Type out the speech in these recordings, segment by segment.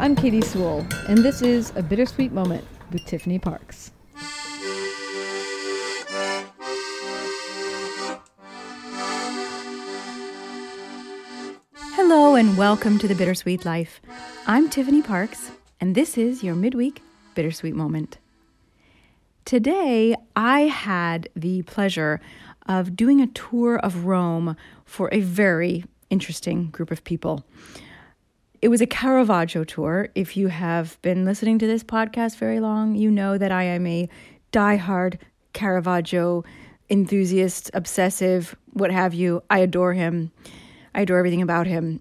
I'm Katie Sewell, and this is A Bittersweet Moment with Tiffany Parks. Hello and welcome to The Bittersweet Life. I'm Tiffany Parks, and this is your midweek Bittersweet Moment. Today, I had the pleasure of doing a tour of Rome for a very interesting group of people. It was a Caravaggio tour. If you have been listening to this podcast very long, you know that I am a diehard Caravaggio enthusiast, obsessive, what have you. I adore him. I adore everything about him.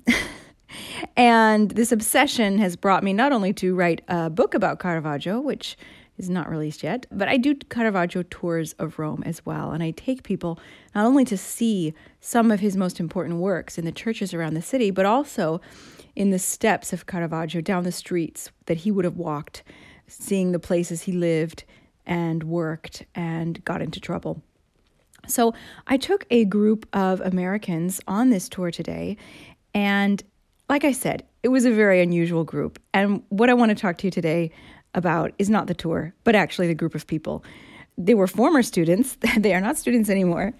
And this obsession has brought me not only to write a book about Caravaggio, which is not released yet, but I do Caravaggio tours of Rome as well. And I take people not only to see some of his most important works in the churches around the city, but also in the steps of Caravaggio, down the streets that he would have walked, seeing the places he lived and worked and got into trouble. So I took a group of Americans on this tour today, and like I said, it was a very unusual group. And what I want to talk to you today about is not the tour, but actually the group of people. They were former students. They are not students anymore.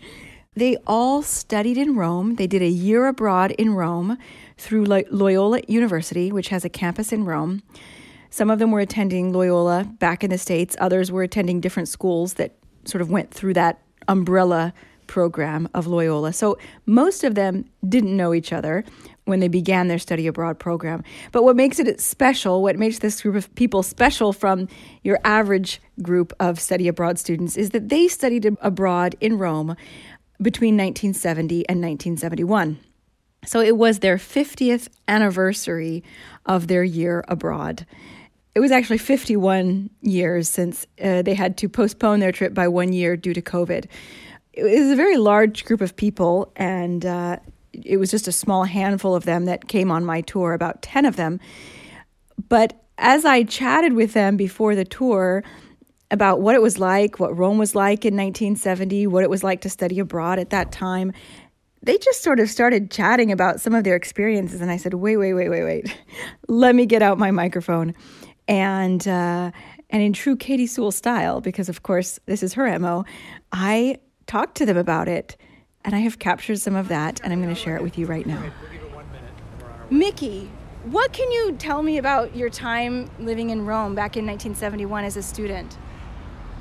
They all studied in Rome. They did a year abroad in Rome through Loyola University, which has a campus in Rome. Some of them were attending Loyola back in the States. Others were attending different schools that sort of went through that umbrella program of Loyola. So most of them didn't know each other when they began their study abroad program. But what makes it special, what makes this group of people special from your average group of study abroad students, is that they studied abroad in Rome between 1970 and 1971. So it was their 50th anniversary of their year abroad. It was actually 51 years since they had to postpone their trip by 1 year due to COVID. It was a very large group of people, and it was just a small handful of them that came on my tour, about 10 of them. But as I chatted with them before the tour about what it was like, what Rome was like in 1970, what it was like to study abroad at that time, they just sort of started chatting about some of their experiences. And I said, wait. Let me get out my microphone. And in true Katie Sewell style, because of course this is her MO, I talked to them about it. And I have captured some of that, and I'm going to share it with you right now. Mickey, what can you tell me about your time living in Rome back in 1971 as a student?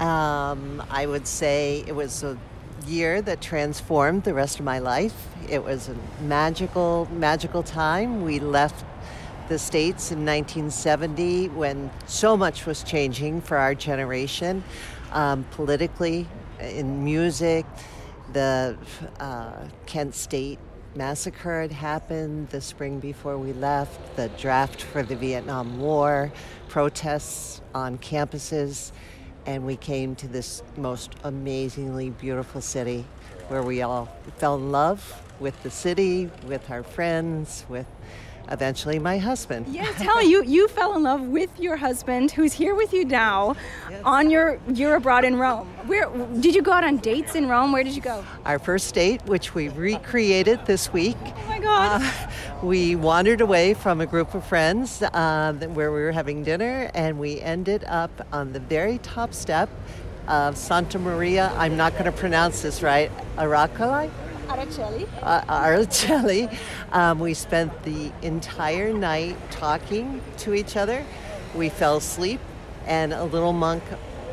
I would say it was a year that transformed the rest of my life. It was a magical time. We left the States in 1970 when so much was changing for our generation, politically, in music. The Kent State massacre had happened the spring before we left, the draft for the Vietnam War, protests on campuses, and we came to this most amazingly beautiful city where we all fell in love with the city, with our friends, with eventually my husband. Yes, tell me, you fell in love with your husband, who's here with you now, yes, on your year abroad in Rome. Where did you go out on dates in Rome? Where did you go? Our first date, which we recreated this week. Oh my God. We wandered away from a group of friends where we were having dinner, and we ended up on the very top step of Santa Maria. I'm not going to pronounce this right. Araceli. We spent the entire night talking to each other. We fell asleep, and a little monk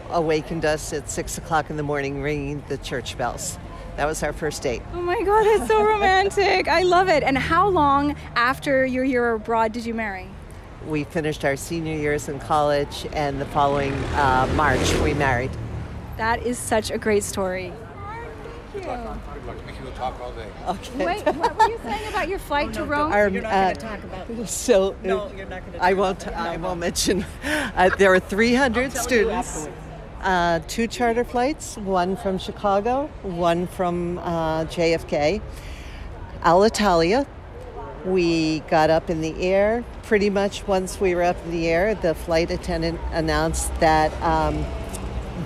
awakened us at 6 o'clock in the morning ringing the church bells. That was our first date. Oh my God, that's so romantic. I love it. And how long after your year abroad did you marry? We finished our senior years in college, and the following March we married. That is such a great story. Good luck. Mickey will talk all day. Okay. Wait, what were you saying about your flight to Rome? You're not going to talk about it. So no, you're not going to. I won't mention. There were 300 students. 2 charter flights, one from Chicago, one from JFK. Alitalia. We got up in the air. Pretty much once we were up in the air, the flight attendant announced that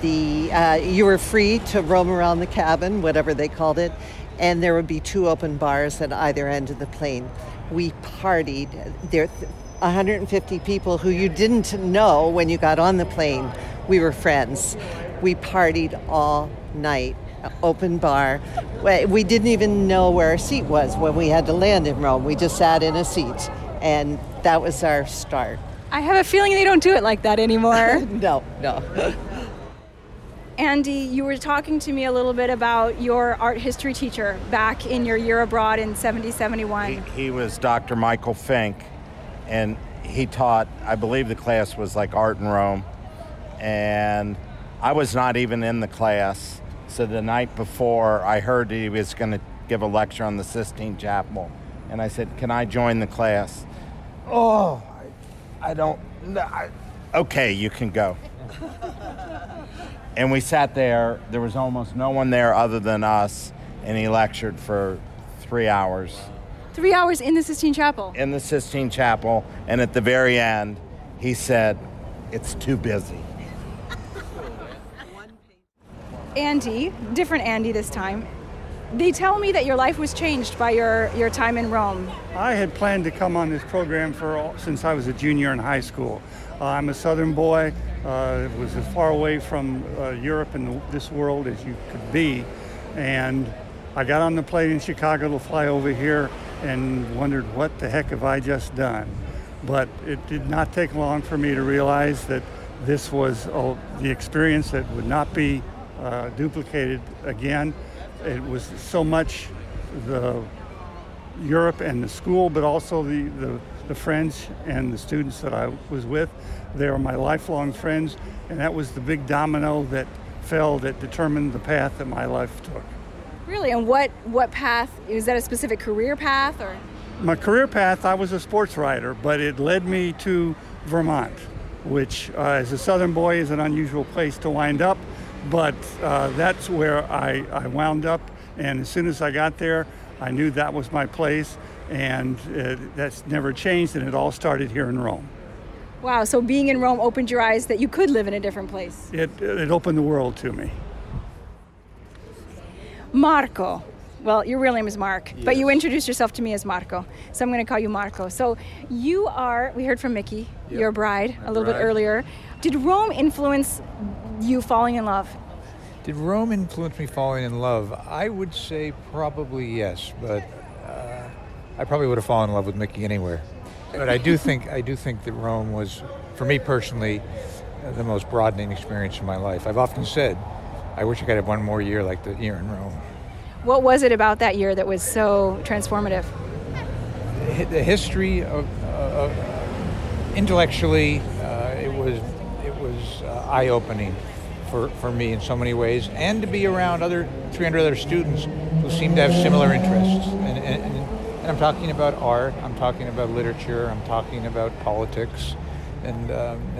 you were free to roam around the cabin, whatever they called it, and there would be 2 open bars at either end of the plane. We partied. There 150 people who you didn't know when you got on the plane. We were friends. We partied all night, open bar. We didn't even know where our seat was when we had to land in Rome. We just sat in a seat, and that was our start. I have a feeling they don't do it like that anymore. No. Andy, you were talking to me a little bit about your art history teacher back in your year abroad in 70-71. He was Dr. Michael Fink, and he taught, I believe the class was like art in Rome, and I was not even in the class. So the night before, I heard he was going to give a lecture on the Sistine Chapel, and I said, can I join the class? Oh, I don't, okay, you can go. And we sat there. There was almost no one there other than us, and he lectured for 3 hours. 3 hours in the Sistine Chapel? In the Sistine Chapel, and at the very end, he said, it's too busy. Andy, different Andy this time, they tell me that your life was changed by your time in Rome. I had planned to come on this program since I was a junior in high school. I'm a Southern boy. It was as far away from Europe and this world as you could be. And I got on the plane in Chicago to fly over here and wondered, what the heck have I just done? But it did not take long for me to realize that this was the experience that would not be duplicated again. It was so much the Europe and the school, but also the friends and the students that I was with. They were my lifelong friends, and that was the big domino that fell that determined the path that my life took. Really? And what path? Is that a specific career path? Or? My career path, I was a sports writer, but it led me to Vermont, which as a Southern boy is an unusual place to wind up, but that's where I wound up. And as soon as I got there, I knew that was my place, and that's never changed, and it all started here in Rome. Wow, so being in Rome opened your eyes that you could live in a different place. It opened the world to me. Marco. Well, your real name is Mark, Yes. but you introduced yourself to me as Marco, so I'm going to call you Marco. So you are, we heard from Mickey, Yep. your bride, My a little bit bride. earlier. Did Rome influence you falling in love? Did Rome influence me falling in love? I would say probably yes, but I probably would have fallen in love with Mickey anywhere. But I do think that Rome was, for me personally, the most broadening experience in my life. I've often said, I wish I could have one more year like the year in Rome. What was it about that year that was so transformative? The history of intellectually, it was eye-opening for me in so many ways, and to be around 300 other students who seem to have similar interests. And I'm talking about art, I'm talking about literature, I'm talking about politics, and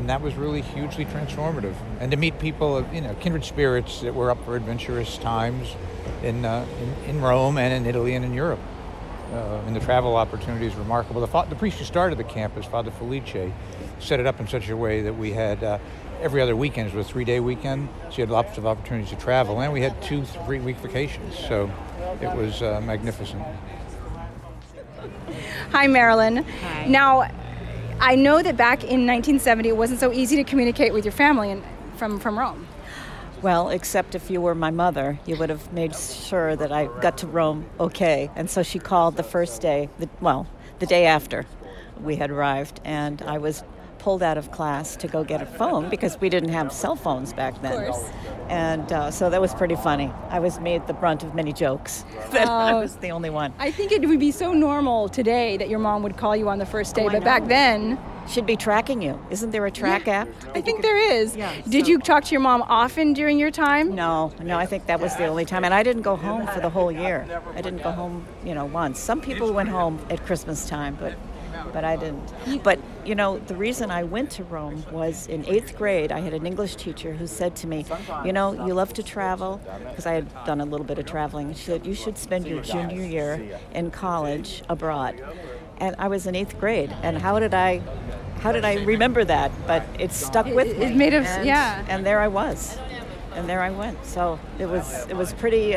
that was really hugely transformative. And to meet people of kindred spirits that were up for adventurous times in Rome and in Italy and in Europe. And the travel opportunity is remarkable. The priest who started the campus, Father Felice, set it up in such a way that we had every other weekend was a 3-day weekend, so you had lots of opportunities to travel, and we had 2 3-week vacations, so it was magnificent. Hi, Marilyn. Hi. Now, I know that back in 1970 it wasn't so easy to communicate with your family from Rome. Well, except if you were my mother, you would have made sure that I got to Rome okay. And so she called the first day, the day after we had arrived, and I was pulled out of class to go get a phone because we didn't have cell phones back then. Of course. And so that was pretty funny. I was made the brunt of many jokes. That I was the only one. I think it would be so normal today that your mom would call you on the first day, Oh, I but back know. then... Should be tracking you. Isn't there a track app? I think there is. Yeah, Did so- you talk to your mom often during your time? No, I think that was the only time. And I didn't go home for the whole year. I didn't go home, once. Some people went home at Christmas time, but I didn't. But, the reason I went to Rome was in 8th grade, I had an English teacher who said to me, you love to travel, because I had done a little bit of traveling. She said, you should spend your junior year in college abroad. And I was in 8th grade, and how did I remember that? But it stuck with me. It made us, and, yeah. And there I was, and there I went. So it was pretty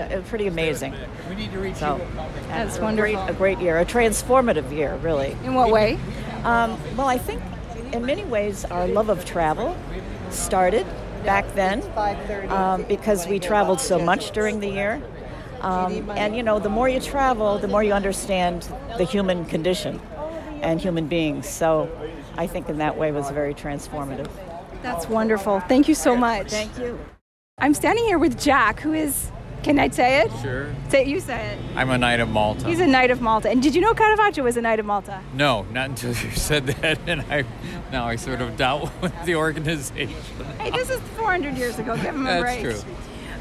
amazing. We need to reach So That's a wonderful. great year, a transformative year, really. In what way? Well, I think in many ways our love of travel started back then because we traveled so much during the year. And, you know, the more you travel, the more you understand the human condition and human beings. So I think in that way was very transformative. That's wonderful. Thank you so much. Thank you. I'm standing here with Jack, who is, can I say it? Sure. You say it. I'm a Knight of Malta. He's a Knight of Malta. And did you know Caravaggio was a Knight of Malta? No, not until you said that, and now I sort of doubt the organization. Hey, this is 400 years ago. Give him a break. That's true.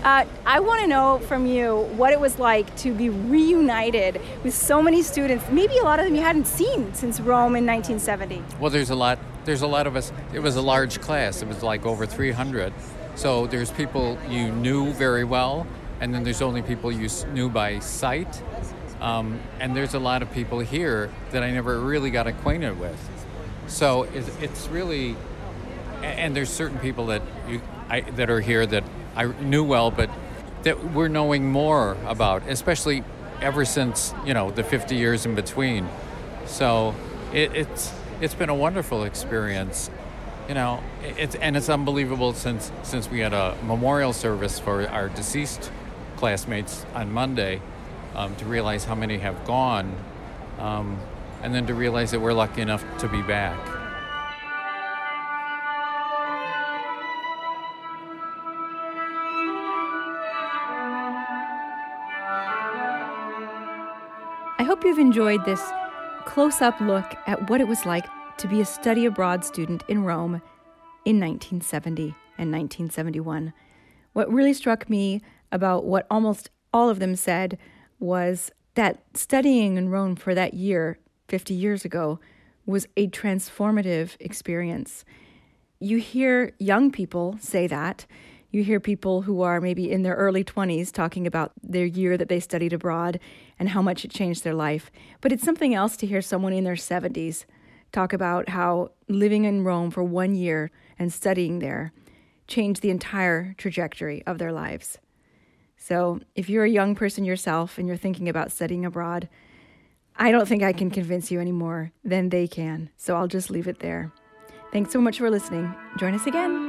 I want to know from you what it was like to be reunited with so many students. Maybe a lot of them you hadn't seen since Rome in 1970. Well, there's a lot of us. It was a large class. It was like over 300. So there's people you knew very well, and then there's only people you knew by sight. And there's a lot of people here that I never really got acquainted with. So it's really, and there's certain people that that are here that I knew well, but that we're knowing more about, especially ever since, you know, the 50 years in between. So it's been a wonderful experience. You know, it's unbelievable since we had a memorial service for our deceased classmates on Monday, to realize how many have gone, and then to realize that we're lucky enough to be back. I hope you've enjoyed this close-up look at what it was like to be a study abroad student in Rome in 1970 and 1971. What really struck me about what almost all of them said was that studying in Rome for that year, 50 years ago, was a transformative experience. You hear young people say that. You hear people who are maybe in their early 20s talking about their year that they studied abroad and how much it changed their life. But it's something else to hear someone in their 70s talk about how living in Rome for 1 year and studying there changed the entire trajectory of their lives. So if you're a young person yourself and you're thinking about studying abroad, I don't think I can convince you any more than they can. So I'll just leave it there. Thanks so much for listening. Join us again.